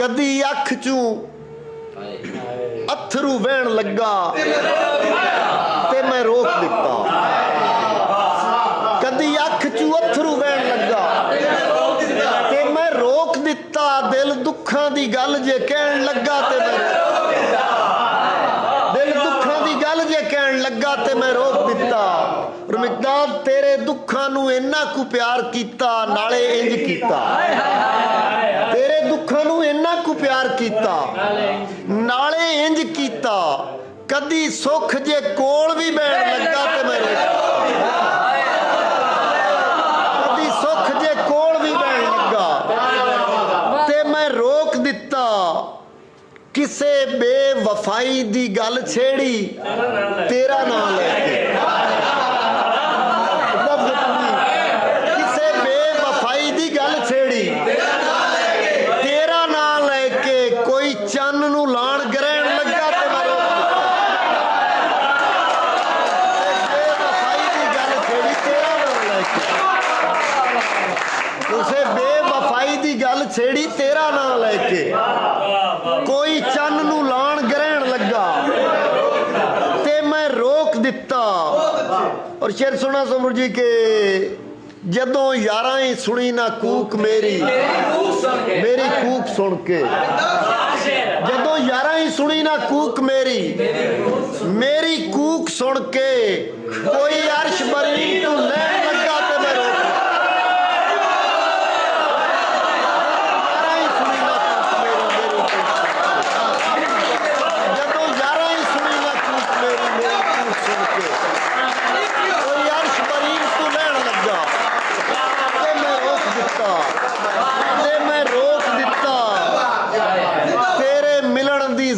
कदी अख चू अथरू वहन लगा ते मैं रोक दिता। कदी अख चू अथरू वहन लगा ते मैं रोक दिता। दिल दुखां दी गल जे कहन लगा ते मैं दिल दुखां दी गल जे कहन लगा ते मैं रोक दिता। और मिकदाद तेरे दुखां नू इन्ना कु प्यार कीता नाले इंज कीता। तेरे दुखां नू इन्ना कु प्यार कीता नाले इंज कीता। कदी सुख जे कोल भी बैठ लगा ते मैं कदी सुख जे कोल भी बैठ लगा ते मैं रोक दिता। किसे बेवफाई दी गल छेड़ी तेरा नाम लेके। किसे बेवफाई दी गल छेड़ी तेरा नाम लेके। कोई चन्न नू लाण ग्रहण लगा ते मैं बेवफाई दी गल छेड़ी तेरा नाम लेके। किसे बेवफाई दी गल छेड़ी तेरा नाम लेके। कोई चन्न नू लाण ग्रहण लगा ते मैं रोक दिता। और शेर सुना समर जी के जदों यारां ही सुनी ना कूक मेरी कूक सुन के। जदों यारां ही सुनी ना कूक मेरी कूक सुन के। कोई अर्श बरी तू लैन लगा ते मैं रोक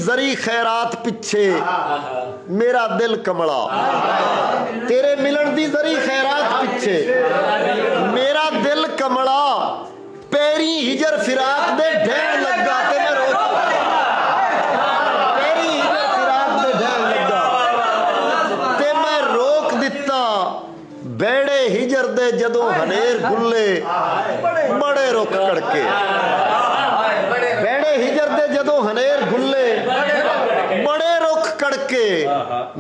जरी खैरात पिछे मेरा दिल कमला। तेरे मिलन दी जरी खैरात पिछे मेरा दिल कमला। पैरी हिजर फिराक दे ढहन लगा ते मैं रोक पैरी हिजर फिराक दे ढहन लगा ते मैं रोक दिता। बेड़े हिजर दे जदों हनेर खुले बड़े रुख कड़के। बेड़े हिजर दे जदों हनेर खुले बड़े रुख कड़के।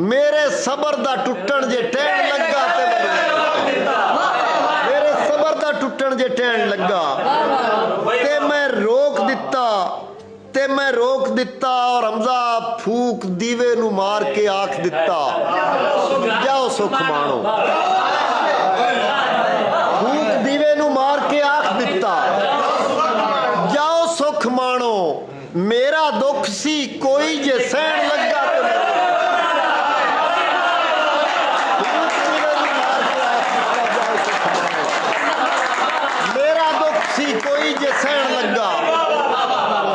मेरे सबर दा टुटन जे टहन लगा ते मेरे सबर दा टुटन जे टहन लगा ते मैं रोक दिता। ते मैं रोक दिता। और हमजा फूक दीवे नू मार के आख दिता जाओ सुख माणो। फूक दीवे नू मार के आख दिता जाओ सुख माणो। मेरा दुख सी कोई जे सहन लगा मेरा दुख सी कोई जे सहन लगा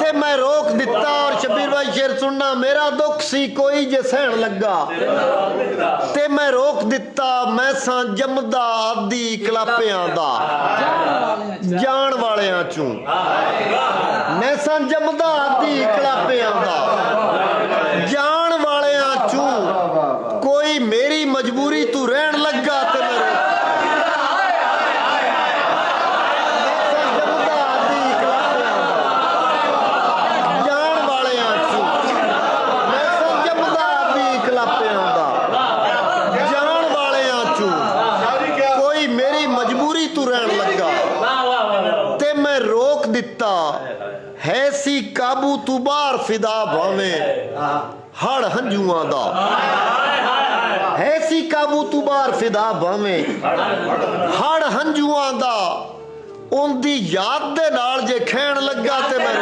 ते मैं रोक दिता। और शबीर भाई शेर सुनना। मेरा दुख सी कोई जे सहन लगा ते मैं रोक दिता। मैं सां जमदा आदि कलापियां दा जान वालियां चूं। मैं सां जमदा आदि कलापियां दा जान वालियां चूं। कोई मेरी मजबूरी तू रहन लगा ते मैं दिता। है सी काबू तू बार फिदा भावे हड़ हंजुआं दा। है सी काबू तू बार फिदा भावे हड़ हंजुआं दा। उनदी याद दे नाल जे खैण लगा ते मैं